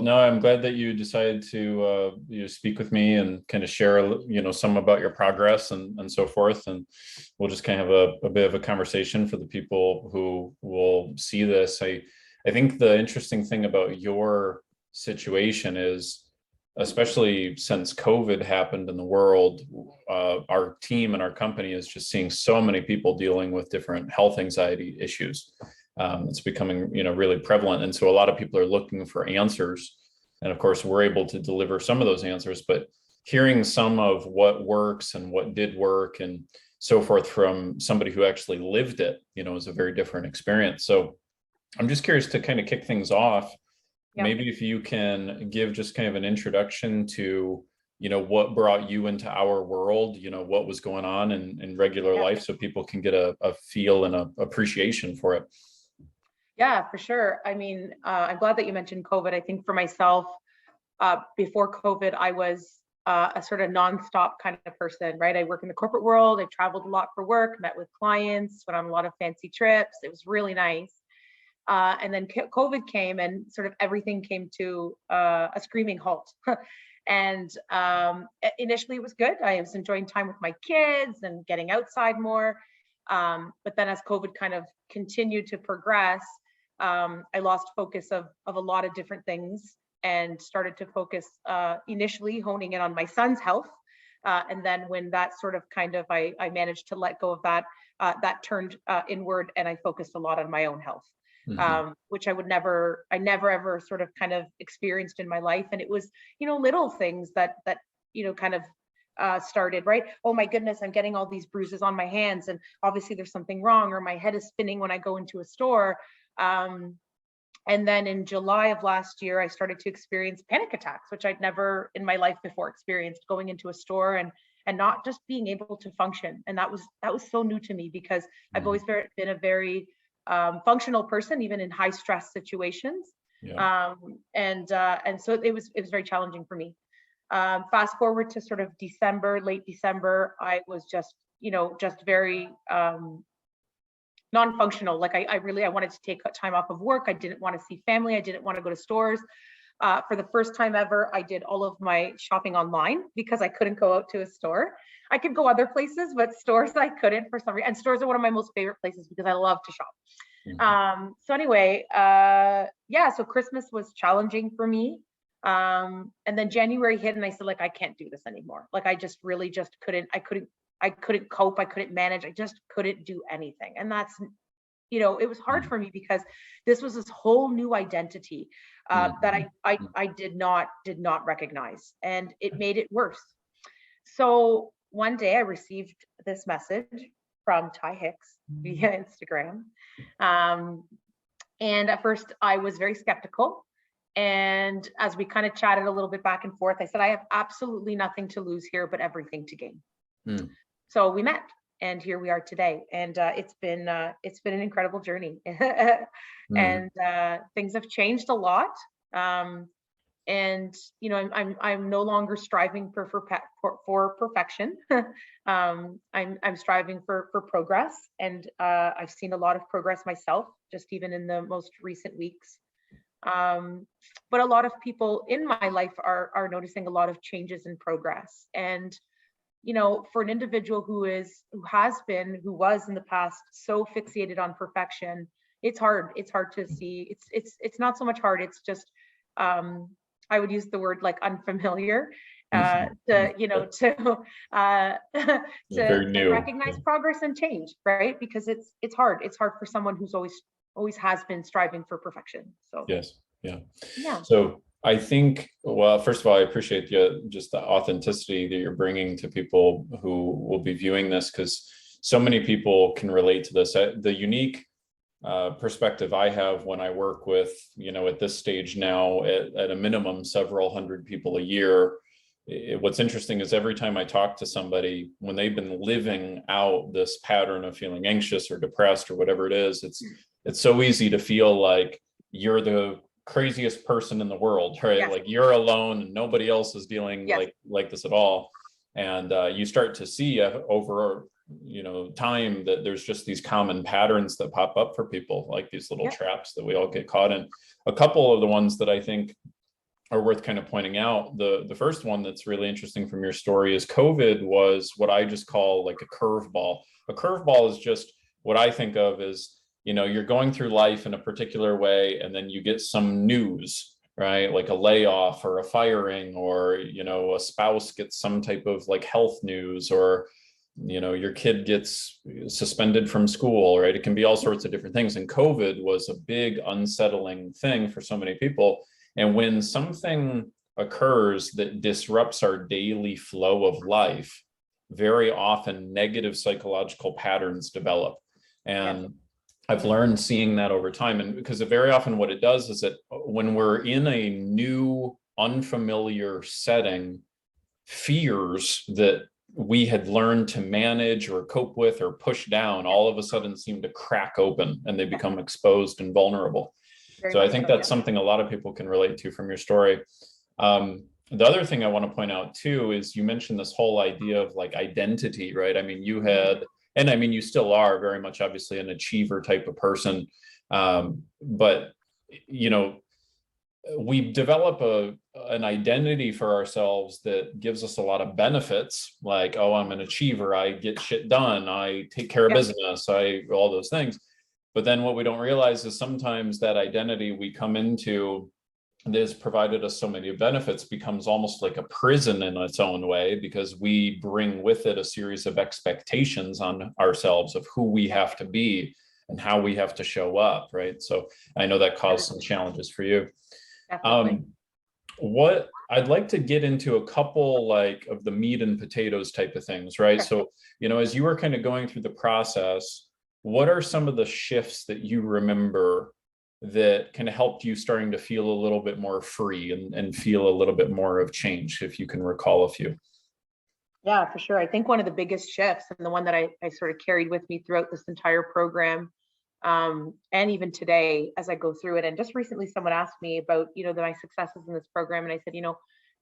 No, I'm glad that you decided to speak with me and kind of share some about your progress and so forth. And we'll just kind of have a bit of a conversation for the people who will see this. I think the interesting thing about your situation is, especially since COVID happened in the world, our team and our company is just seeing so many people dealing with different health anxiety issues. It's becoming, really prevalent. And so a lot of people are looking for answers. And of course, we're able to deliver some of those answers, but hearing some of what works and what did work and so forth from somebody who actually lived it, is a very different experience. So I'm just curious to kind of kick things off. Yeah. Maybe if you can give just kind of an introduction to, what brought you into our world, what was going on in regular life, so people can get a feel and a appreciation for it. Yeah, for sure. I mean, I'm glad that you mentioned COVID. I think for myself, before COVID, I was a sort of nonstop kind of person, right? I work in the corporate world. I traveled a lot for work, met with clients, went on a lot of fancy trips. It was really nice. And then COVID came and sort of everything came to a screaming halt. And initially it was good. I was enjoying time with my kids and getting outside more. But then as COVID kind of continued to progress, I lost focus of a lot of different things and started to focus initially honing in on my son's health. And then when that sort of I managed to let go of that, that turned inward and I focused a lot on my own health. Which I never ever sort of kind of experienced in my life. And it was, little things that started, right? Oh my goodness, I'm getting all these bruises on my hands and obviously there's something wrong, or my head is spinning when I go into a store. And then in July of last year, I started to experience panic attacks, which I'd never in my life before experienced, going into a store and not just being able to function. And that was so new to me because I've always been a very functional person, even in high stress situations. Yeah. And so it was very challenging for me. Fast forward to sort of late December, I was just very non-functional. Like I wanted to take time off of work. I didn't want to see family. I didn't want to go to stores. For the first time ever, I did all of my shopping online because I couldn't go out to a store. I could go other places, but stores I couldn't for some reason. And stores are one of my most favorite places because I love to shop. So anyway, so Christmas was challenging for me. And then January hit and I said, like, I can't do this anymore. Like, I just really just couldn't, I couldn't cope. I couldn't manage. I just couldn't do anything. And that's, it was hard for me because this was this whole new identity that I did not recognize, and it made it worse. So one day I received this message from Hicks via Instagram. And at first I was very skeptical. And as we kind of chatted a little bit back and forth, I said, I have absolutely nothing to lose here, but everything to gain. So we met, and here we are today. And it's been an incredible journey. And things have changed a lot. And I'm no longer striving for perfection. I'm striving for progress, and I've seen a lot of progress myself, just even in the most recent weeks. But a lot of people in my life are noticing a lot of changes in progress. And for an individual who was in the past so fixated on perfection, it's hard to see. It's not so much hard. It's just I would use the word like unfamiliar to recognize progress and change, right? Because it's hard. It's hard for someone who's always has been striving for perfection. So yes, yeah. Yeah. So I think, well, first of all, I appreciate just the authenticity that you're bringing to people who will be viewing this, because so many people can relate to this. The unique perspective I have when I work with, at this stage now, at a minimum, several hundred people a year. What's interesting is every time I talk to somebody, when they've been living out this pattern of feeling anxious or depressed or whatever it is, it's so easy to feel like you're the craziest person in the world, right? Yes. Like you're alone and nobody else is dealing like this at all. And you start to see over time that there's just these common patterns that pop up for people, like these little traps that we all get caught in. A couple of the ones that I think are worth kind of pointing out. The first one that's really interesting from your story is COVID was what I just call like a curveball. A curveball is just what I think of as, you're going through life in a particular way, and then you get some news, right? Like a layoff or a firing, or, a spouse gets some type of like health news, or, your kid gets suspended from school, right? It can be all sorts of different things. And COVID was a big unsettling thing for so many people. And when something occurs that disrupts our daily flow of life, very often negative psychological patterns develop. And I've learned seeing that over time. And because very often what it does is that when we're in a new, unfamiliar setting, fears that we had learned to manage or cope with or push down all of a sudden seem to crack open, and they become exposed and vulnerable. So I think that's something a lot of people can relate to from your story. The other thing I want to point out too is you mentioned this whole idea of like identity, right? I mean, you had, and I mean, you still are very much obviously an achiever type of person. But, we develop an identity for ourselves that gives us a lot of benefits, like, oh, I'm an achiever, I get shit done, I take care of business, all those things. But then what we don't realize is sometimes that identity we come into that has provided us so many benefits becomes almost like a prison in its own way, because we bring with it a series of expectations on ourselves of who we have to be and how we have to show up, right? So I know that caused some challenges for you. What I'd like to get into a couple like of the meat and potatoes type of things, right? So, as you were kind of going through the process, what are some of the shifts that you remember that kind of helped you starting to feel a little bit more free and feel a little bit more of change, if you can recall a few? Yeah, for sure. I think one of the biggest shifts, and the one that I sort of carried with me throughout this entire program, and even today as I go through it. And just recently someone asked me about, my successes in this program. And I said,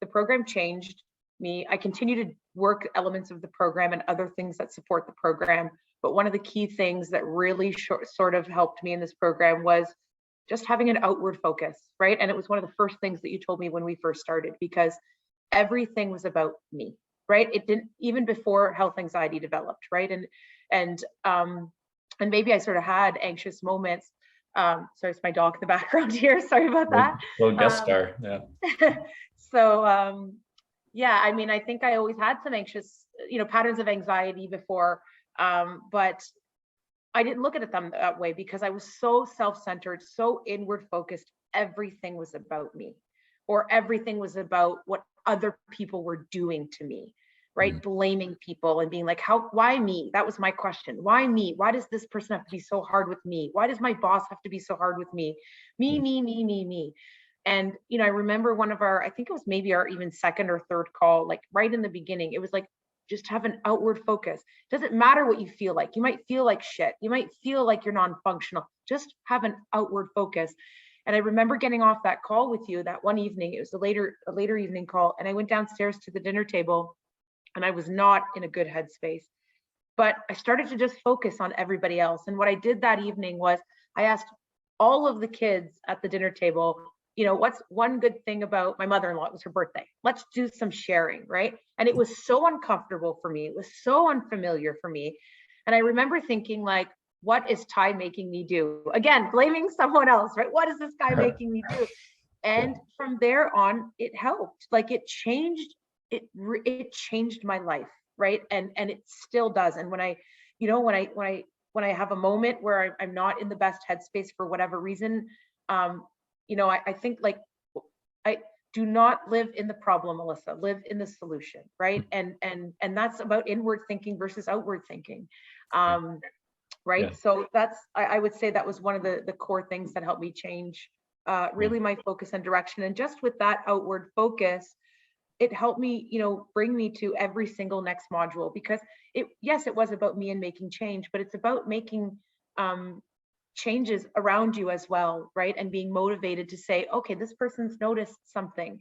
the program changed me. I continue to work elements of the program and other things that support the program. But one of the key things that really sort of helped me in this program was just having an outward focus, right? And it was one of the first things that you told me when we first started, because everything was about me, right? It didn't, even before health anxiety developed, right? And maybe I sort of had anxious moments. Sorry, it's my dog in the background here. Sorry about that. Little guest star, yeah. So, yeah, I mean, I think I always had some anxious, patterns of anxiety before, but I didn't look at them that way because I was so self-centered, so inward focused. Everything was about me, or everything was about what other people were doing to me. Right? Blaming people and being like, why me? That was my question. Why me? Why does this person have to be so hard with me? Why does my boss have to be so hard with me? Me. And, I remember one of I think it was maybe our even second or third call, like right in the beginning, it was like, just have an outward focus. Doesn't matter what you feel like. You might feel like shit. You might feel like you're non-functional. Just have an outward focus. And I remember getting off that call with you that one evening. It was a later evening call. And I went downstairs to the dinner table, and I was not in a good headspace, but I started to just focus on everybody else. And what I did that evening was I asked all of the kids at the dinner table, what's one good thing about my mother-in-law? It was her birthday. Let's do some sharing, right? And it was so uncomfortable for me. It was so unfamiliar for me. And I remember thinking, like, what is Ty making me do? Again, blaming someone else, right? What is this guy making me do? And from there on, it helped. Like, it changed my life, right? And it still does. And when I have a moment where I'm not in the best headspace for whatever reason, I think, like, I do not live in the problem, Melissa, live in the solution, right? And that's about inward thinking versus outward thinking. Right. Yeah. So I would say that was one of the core things that helped me change really my focus and direction. And just with that outward focus, it helped me, bring me to every single next module, because it was about me and making change, but it's about making changes around you as well, right? And being motivated to say, okay, this person's noticed something.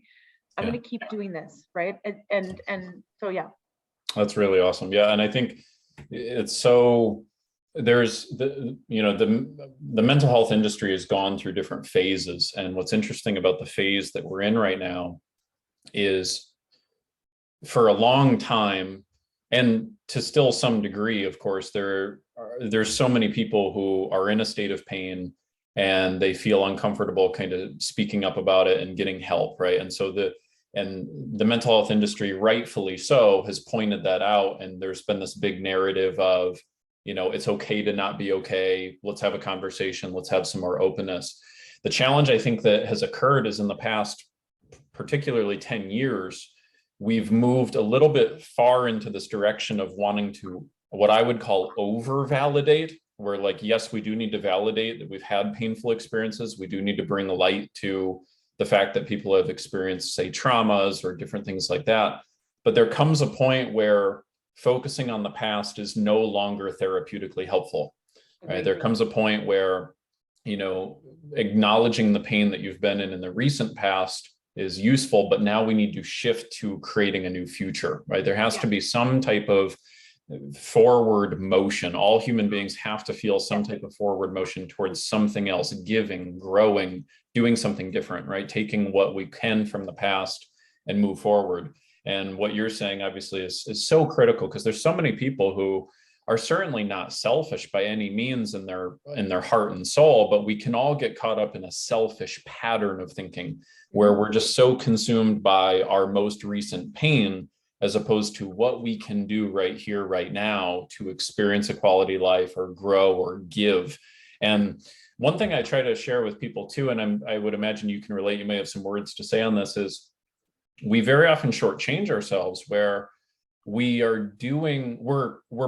I'm going to keep doing this, right? And so, yeah. That's really awesome. Yeah. And I think it's so there's the mental health industry has gone through different phases. And what's interesting about the phase that we're in right now is, for a long time, and to still some degree, of course, there's so many people who are in a state of pain and they feel uncomfortable kind of speaking up about it and getting help, right? And so the mental health industry, rightfully so, has pointed that out. And there's been this big narrative of, it's okay to not be okay. Let's have a conversation. Let's have some more openness. The challenge I think that has occurred is, in the past, particularly 10 years, we've moved a little bit far into this direction of wanting to, what I would call, over validate, where, like, yes, we do need to validate that we've had painful experiences. We do need to bring the light to the fact that people have experienced, say, traumas or different things like that. But there comes a point where focusing on the past is no longer therapeutically helpful, right? There comes a point where, acknowledging the pain that you've been in the recent past is useful, but now we need to shift to creating a new future, right? There has to be some type of forward motion. All human beings have to feel some type of forward motion towards something else, giving, growing, doing something different, right? Taking what we can from the past and move forward. And what you're saying, obviously, is so critical, because there's so many people who are certainly not selfish by any means in their heart and soul, but we can all get caught up in a selfish pattern of thinking where we're just so consumed by our most recent pain, as opposed to what we can do right here, right now, to experience a quality life or grow or give. And one thing I try to share with people too, and I would imagine you can relate, you may have some words to say on this, is we very often shortchange ourselves, where we're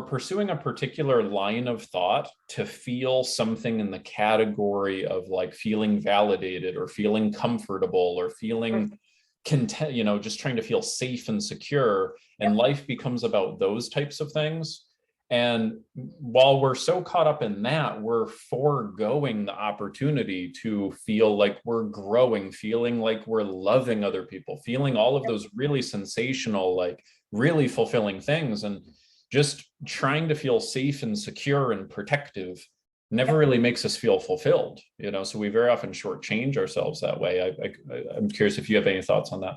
pursuing a particular line of thought to feel something in the category of, like, feeling validated or feeling comfortable or feeling content, just trying to feel safe and secure. And life becomes about those types of things. And while we're so caught up in that, we're foregoing the opportunity to feel like we're growing, feeling like we're loving other people, feeling all of those really sensational, like, really fulfilling things. And just trying to feel safe and secure and protective never really makes us feel fulfilled, so we very often shortchange ourselves that way. I'm curious if you have any thoughts on that.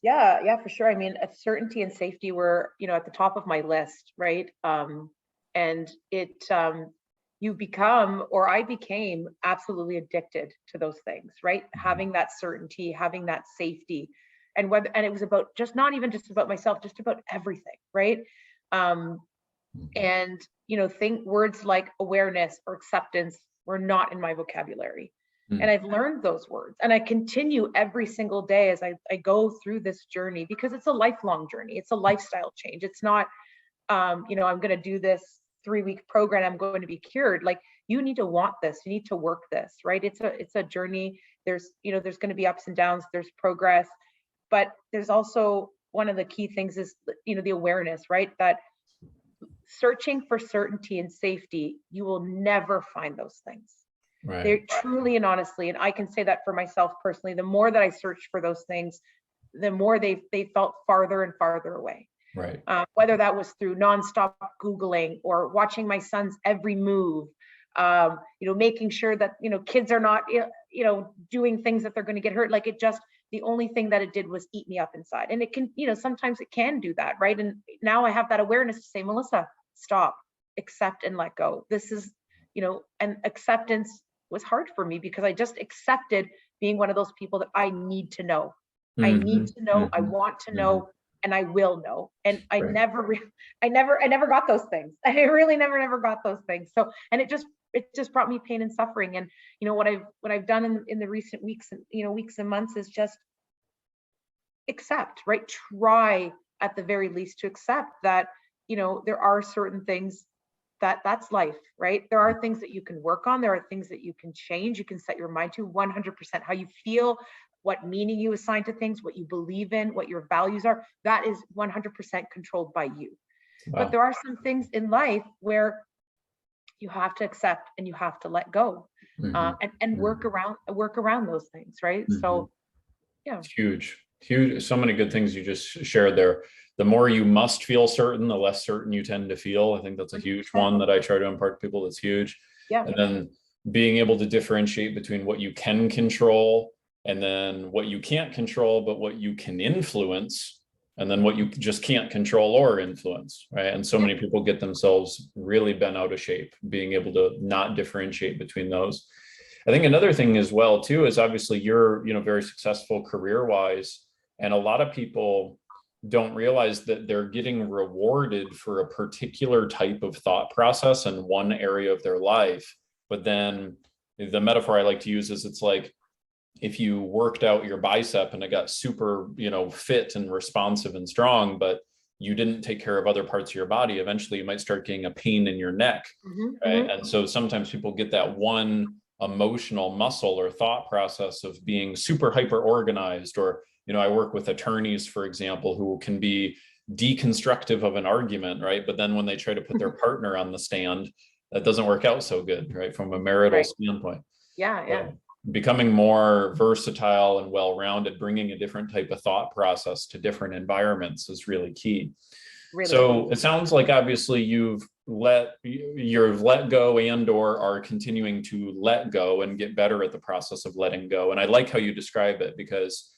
Yeah, for sure. I mean, certainty and safety were, at the top of my list, right? And you become, or I became, absolutely addicted to those things, right? Having that certainty, having that safety, and it was about not even just about myself, just about everything, right? And think words like awareness or acceptance were not in my vocabulary. And I've learned those words, and I continue every single day as I go through this journey, because it's a lifelong journey. It's a lifestyle change. It's not, I'm going to do this 3-week program, I'm going to be cured. Like, you need to want this, you need to work this, right? It's a journey. There's going to be ups and downs, there's progress, but there's also, one of the key things is, the awareness, right? That searching for certainty and safety, you will never find those things. Right. They're truly and honestly, and I can say that for myself personally, the more that I searched for those things, the more they felt farther and farther away. Right. Whether that was through nonstop Googling or watching my son's every move, making sure that, kids are not, doing things that they're going to get hurt. Like, the only thing that it did was eat me up inside. And it can, sometimes it can do that. Right. And now I have that awareness to say, Melissa, stop, accept, and let go. This is, and acceptance was hard for me, because I just accepted being one of those people that I need to know. I need to know, I want to know, and I will know. And I never got those things. I really never got those things. So, and it just brought me pain and suffering. And, what I've done in the recent weeks and months is just accept, right? Try at the very least to accept that, there are certain things that's life, right? There are things that you can work on. There are things that you can change. You can set your mind to 100%. How you feel, what meaning you assign to things, what you believe in, what your values are, that is 100% controlled by you. Wow. But there are some things in life where you have to accept and you have to let go, and work around those things, right? So, yeah. It's huge. Huge, so many good things you just shared there. The more you must feel certain, the less certain you tend to feel. I think that's a huge one that I try to impart to people. That's huge. Yeah. And then being able to differentiate between what you can control and then what you can't control, but what you can influence, and then what you just can't control or influence, right? And so many people get themselves really bent out of shape, being able to not differentiate between those. I think another thing as well too is obviously you're, very successful career-wise, and a lot of people don't realize that they're getting rewarded for a particular type of thought process in one area of their life. But then the metaphor I like to use is it's like if you worked out your bicep and it got super, fit and responsive and strong, but you didn't take care of other parts of your body, eventually you might start getting a pain in your neck. Right. And so sometimes people get that one emotional muscle or thought process of being super hyper organized, or I work with attorneys, for example, who can be deconstructive of an argument, right? But then when they try to put their partner on the stand, that doesn't work out so good, right? From a marital standpoint. Yeah. Becoming more versatile and well-rounded, bringing a different type of thought process to different environments is really key. So it sounds like obviously you've let go and/or are continuing to let go and get better at the process of letting go. And I like how you describe it, because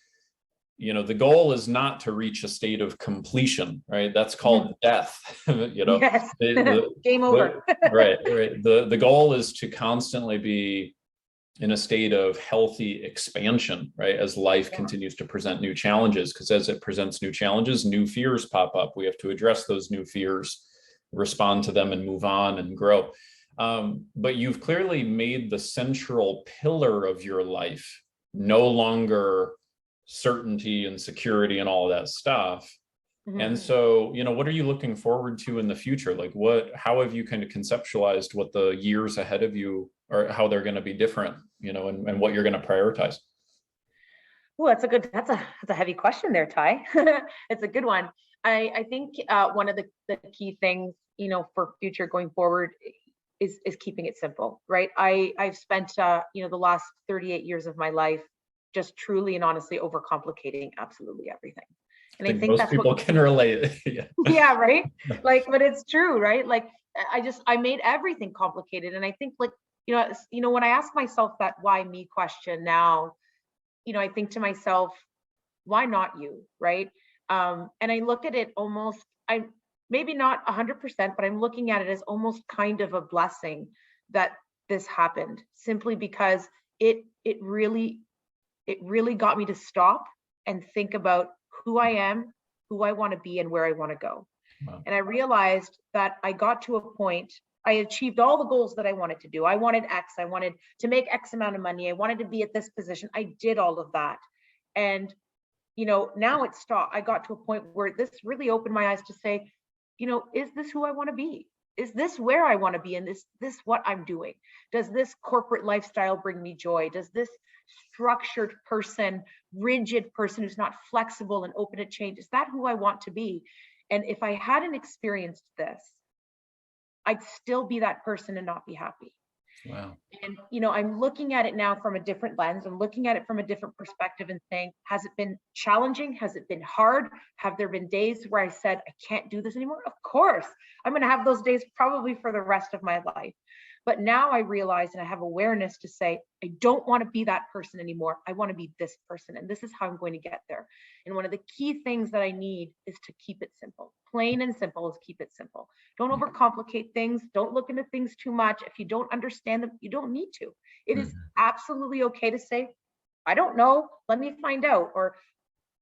the goal is not to reach a state of completion, right? That's called death. Yes. Game over. Right. The goal is to constantly be in a state of healthy expansion, right? As life continues to present new challenges, because as it presents new challenges, new fears pop up. We have to address those new fears, respond to them, and move on and grow. But you've clearly made the central pillar of your life no longer certainty and security and all of that stuff. And so, what are you looking forward to in the future? Like how have you kind of conceptualized what the years ahead of you, or how they're going to be different, and what you're going to prioritize? Well, that's a heavy question there, Ty. It's a good one. I think one of the key things, for future going forward is keeping it simple, right? I've spent, the last 38 years of my life just truly and honestly overcomplicating absolutely everything. And I think most that's people can relate. Yeah, right. But it's true, right? Like I made everything complicated. And I think when I ask myself that why me question now, I think to myself, why not you? Right. And I look at it almost, I maybe not 100%, but I'm looking at it as almost kind of a blessing that this happened, simply because it really got me to stop and think about who I am, who I want to be, and where I want to go. Wow. And I realized that I got to a point, I achieved all the goals that I wanted to do. I wanted X, I wanted to make X amount of money, I wanted to be at this position. I did all of that. And, now it stopped. I got to a point where this really opened my eyes to say, is this who I want to be? Is this where I want to be? And this what I'm doing? Does this corporate lifestyle bring me joy? Does this structured person, rigid person who's not flexible and open to change, is that who I want to be? And if I hadn't experienced this, I'd still be that person and not be happy. Wow. And, I'm looking at it now from a different lens. I'm looking at it from a different perspective and saying, has it been challenging? Has it been hard? Have there been days where I said, I can't do this anymore? Of course. I'm going to have those days probably for the rest of my life. But now I realize, and I have awareness to say, I don't want to be that person anymore. I want to be this person. And this is how I'm going to get there. And one of the key things that I need is to keep it simple. Plain and simple is keep it simple. Don't overcomplicate things. Don't look into things too much. If you don't understand them, you don't need to. It is absolutely okay to say, I don't know. Let me find out. Or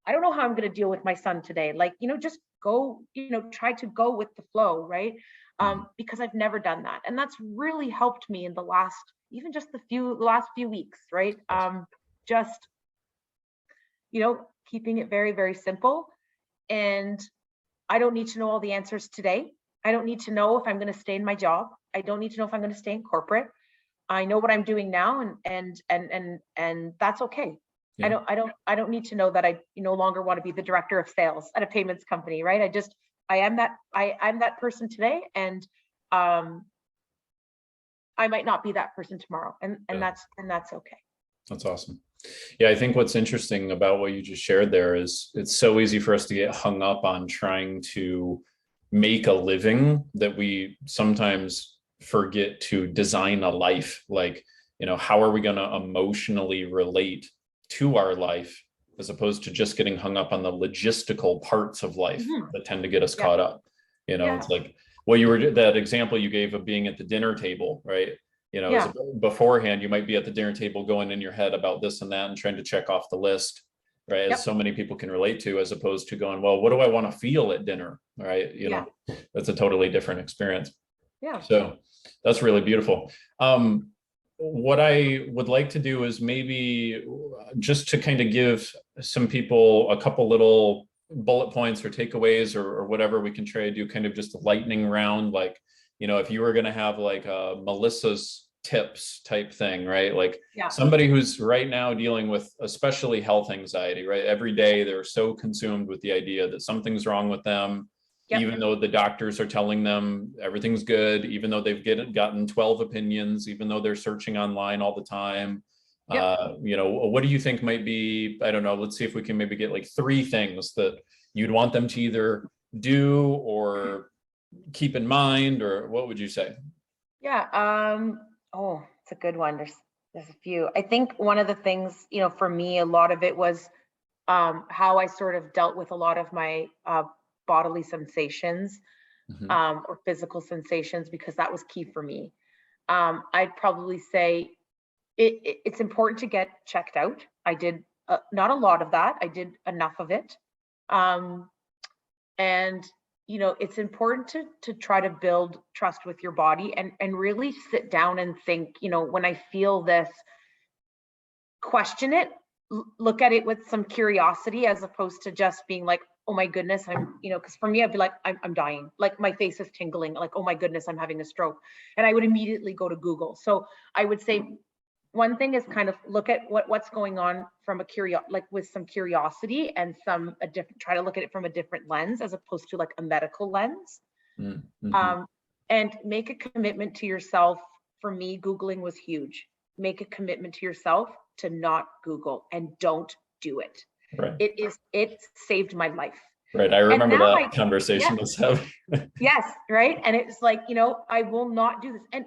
I don't know how I'm going to deal with my son today. Just go, try to go with the flow, right? Because I've never done that. And that's really helped me in the last few weeks, right? Just, keeping it very, very simple. And I don't need to know all the answers today. I don't need to know if I'm going to stay in my job. I don't need to know if I'm going to stay in corporate. I know what I'm doing now, and that's okay. Yeah. I don't need to know that I no longer want to be the director of sales at a payments company, right? I'm that person today, and I might not be that person tomorrow, and that's okay. That's awesome. Yeah, I think what's interesting about what you just shared there is it's so easy for us to get hung up on trying to make a living that we sometimes forget to design a life. Like, how are we going to emotionally relate to our life as opposed to just getting hung up on the logistical parts of life that tend to get us caught up. It's like that example you gave of being at the dinner table, right? Beforehand, you might be at the dinner table going in your head about this and that and trying to check off the list, right? As so many people can relate to, as opposed to going, well, what do I want to feel at dinner, right? That's a totally different experience. Yeah. So that's really beautiful. What I would like to do is maybe just to kind of give some people a couple little bullet points or takeaways or whatever we can try to do, kind of just a lightning round. Like, if you were going to have like a Melissa's tips type thing, right? Like somebody who's right now dealing with especially health anxiety, right? Every day they're so consumed with the idea that something's wrong with them. Even though the doctors are telling them everything's good, even though they've gotten 12 opinions, even though they're searching online all the time. What do you think might be, I don't know, let's see if we can maybe get like 3 things that you'd want them to either do or keep in mind, or what would you say? It's a good one. There's a few. I think one of the things, for me, a lot of it was how I sort of dealt with a lot of my bodily sensations or physical sensations, because that was key for me. I'd probably say it's important to get checked out. I did not a lot of that. I did enough of it. And it's important to try to build trust with your body and really sit down and think, when I feel this, question it, look at it with some curiosity, as opposed to just being like, oh my goodness, I'm, because for me, I'd be like, I'm dying. Like my face is tingling, like, oh my goodness, I'm having a stroke. And I would immediately go to Google. So I would say one thing is kind of look at what's going on from with some curiosity and try to look at it from a different lens, as opposed to like a medical lens. And make a commitment to yourself. For me, Googling was huge. Make a commitment to yourself to not Google, and don't do it. Right. It saved my life. Right. I remember that conversation was having. Yes. Right. And it's like, I will not do this. And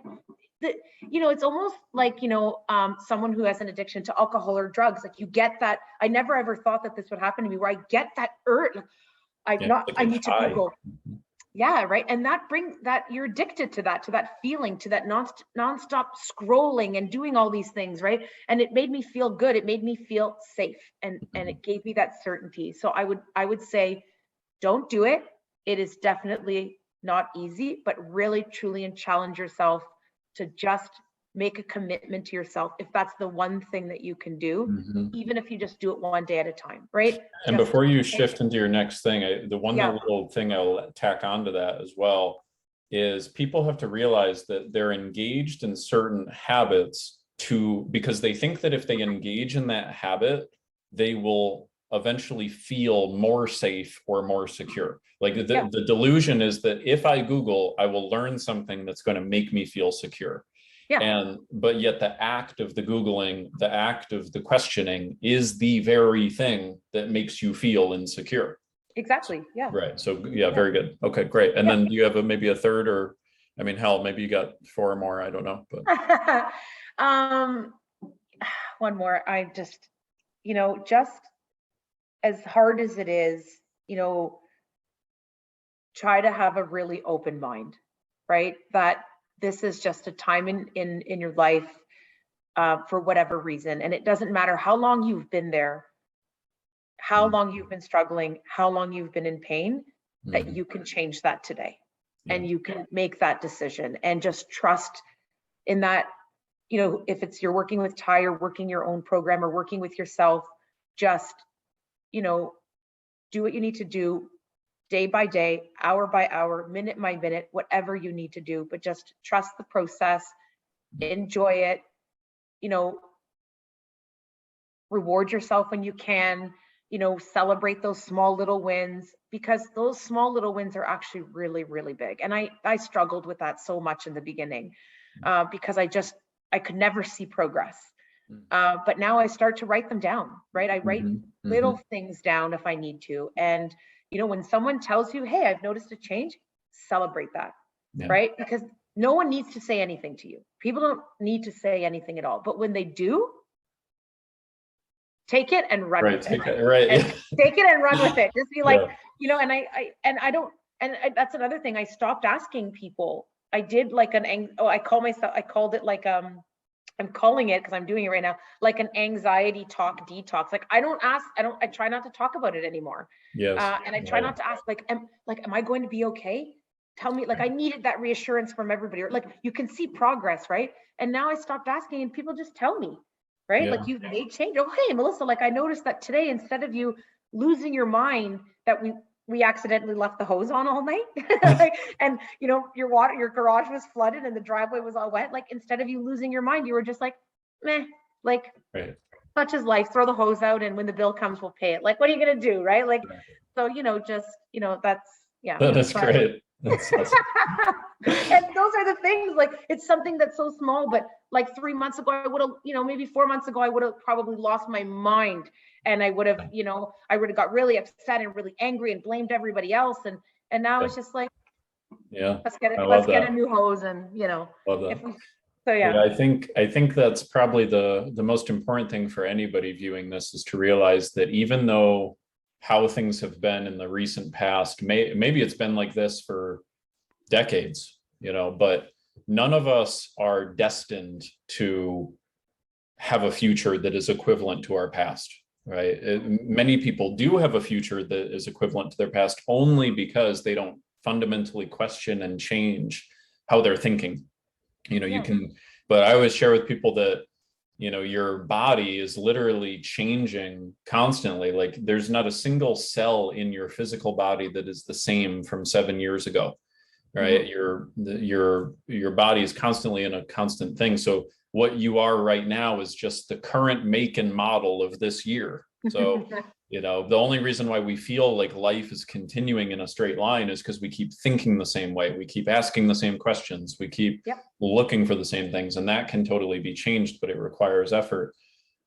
it's almost like, someone who has an addiction to alcohol or drugs, like you get that. I never ever thought that this would happen to me, where I get that urge. I need to Google. Yeah. Right. And that brings that you're addicted to that feeling, to that nonstop scrolling and doing all these things. Right. And it made me feel good. It made me feel safe. And it gave me that certainty. So I would say, don't do it. It is definitely not easy, but really, truly, and challenge yourself to just make a commitment to yourself. If that's the one thing that you can do, even if you just do it one day at a time, right? And before you shift into your next thing, the one little thing I'll tack onto that as well is people have to realize that they're engaged in certain habits because they think that if they engage in that habit, they will eventually feel more safe or more secure. Like the delusion is that if I Google, I will learn something that's going to make me feel secure. But yet the act of the Googling, the act of the questioning is the very thing that makes you feel insecure. Exactly. Yeah. Right. So very good. Okay, great. And then do you have maybe a third, or hell, maybe you got 4 more, I don't know. But one more. I just, just as hard as it is, try to have a really open mind, right? That this is just a time in your life for whatever reason. And it doesn't matter how long you've been there, how long you've been struggling, how long you've been in pain, that you can change that today. And you can make that decision, and just trust in that, if it's you're working with Ty or working your own program or working with yourself, just, do what you need to do day by day, hour by hour, minute by minute, whatever you need to do, but just trust the process, enjoy it, reward yourself when you can, celebrate those small little wins, because those small little wins are actually really, really big. And I struggled with that so much in the beginning because I could never see progress. But now I start to write them down, right? I write little things down if I need to. And, when someone tells you, hey, I've noticed a change, celebrate that, right? Because no one needs to say anything to you. People don't need to say anything at all. But when they do, take it and run with it. Take it and run with it. Just be like, that's another thing. I stopped asking people. I did like I called it like, I'm calling it, because I'm doing it right now, like an anxiety talk detox. Like I try not to talk about it anymore. Yes. And I try not to ask, am I going to be okay? Tell me, like I needed that reassurance from everybody, or like you can see progress, right? And now I stopped asking and people just tell me, right? Like you've made change. Oh, hey, Melissa, like I noticed that today, instead of you losing your mind that we accidentally left the hose on all night, and your garage was flooded and the driveway was all wet. Like instead of you losing your mind, you were just like, meh, like such is life, throw the hose out, and when the bill comes, we'll pay it. Like, what are you gonna do, right? Like, so that's great. That's awesome. And those are the things, like it's something that's so small, but like 3 months ago, I would have, maybe 4 months ago, I would have probably lost my mind, and I would have, I would have got really upset and really angry and blamed everybody else. And now it's just like, let's get a new hose, and Love that. I think that's probably the most important thing for anybody viewing this, is to realize that even though how things have been in the recent past, maybe it's been like this for decades, but none of us are destined to have a future that is equivalent to our past, right? Many people do have a future that is equivalent to their past only because they don't fundamentally question and change how they're thinking. You can, but I always share with people that your body is literally changing constantly. Like there's not a single cell in your physical body that is the same from 7 years ago, right? Your body is constantly in a constant thing. So what you are right now is just the current make and model of this year. So the only reason why we feel like life is continuing in a straight line is because we keep thinking the same way. We keep asking the same questions. We keep looking for the same things, and that can totally be changed, but it requires effort.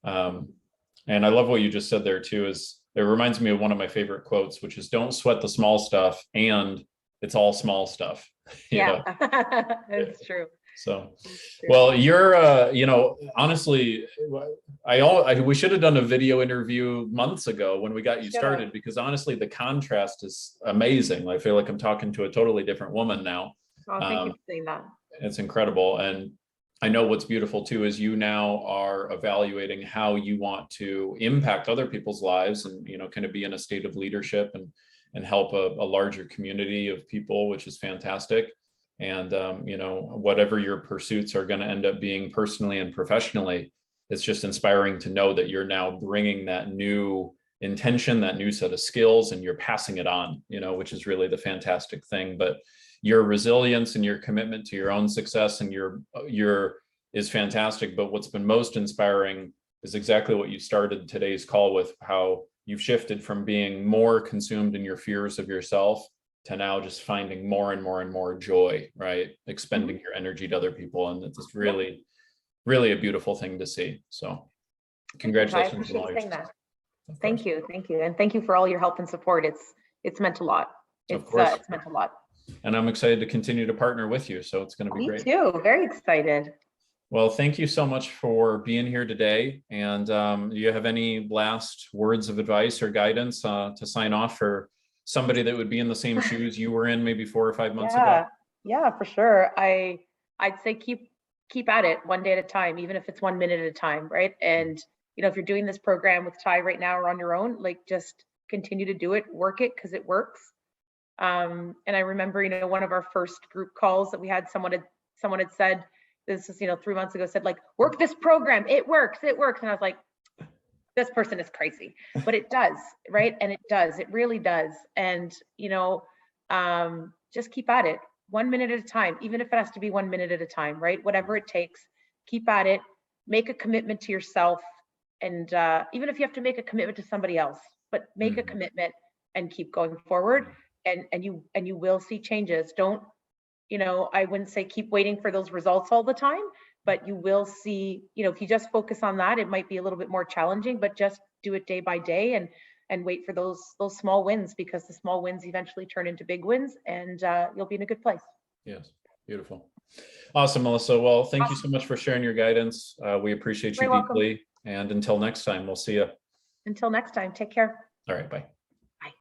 And I love what you just said there too, is it reminds me of one of my favorite quotes, which is don't sweat the small stuff, and it's all small stuff. It's true. So, well, you're, honestly, we should have done a video interview months ago when we got you started, because honestly, the contrast is amazing. I feel like I'm talking to a totally different woman now. Oh, thank you for saying that. It's incredible. And I know what's beautiful too, is you now are evaluating how you want to impact other people's lives, and, kind of be in a state of leadership and help a larger community of people, which is fantastic. And, whatever your pursuits are going to end up being personally and professionally, it's just inspiring to know that you're now bringing that new intention, that new set of skills, and you're passing it on, which is really the fantastic thing. But your resilience and your commitment to your own success and your is fantastic. But what's been most inspiring is exactly what you started today's call with, how you've shifted from being more consumed in your fears of yourself to now just finding more and more and more joy, right? Expending your energy to other people. And it's just really, really a beautiful thing to see. So congratulations on all your success. Thank you. And thank you for all your help and support. It's meant a lot. It's meant a lot. And I'm excited to continue to partner with you. So it's going to be great. Me too. Very excited. Well, thank you so much for being here today. And do you have any last words of advice or guidance to sign off for somebody that would be in the same shoes you were in maybe 4 or 5 months ago? Yeah, for sure. I'd say keep at it, one day at a time, even if it's 1 minute at a time, right? And if you're doing this program with Ty right now or on your own, like just continue to do it, work it, because it works. And I remember, one of our first group calls that we had, someone had said, this is 3 months ago, said like, work this program, it works. And I was like, this person is crazy, but it does, right? And it really does. And, just keep at it, 1 minute at a time, even if it has to be 1 minute at a time, right? Whatever it takes, keep at it, make a commitment to yourself. And even if you have to make a commitment to somebody else, but make a commitment and keep going forward, and you will see changes. Don't, I wouldn't say keep waiting for those results all the time, but you will see, if you just focus on that, it might be a little bit more challenging, but just do it day by day and wait for those small wins, because the small wins eventually turn into big wins, and you'll be in a good place. Yes, beautiful. Awesome, Melissa. Well, thank you so much for sharing your guidance. We appreciate you You're welcome. deeply. And until next time, we'll see you. Until next time, take care. All right, bye.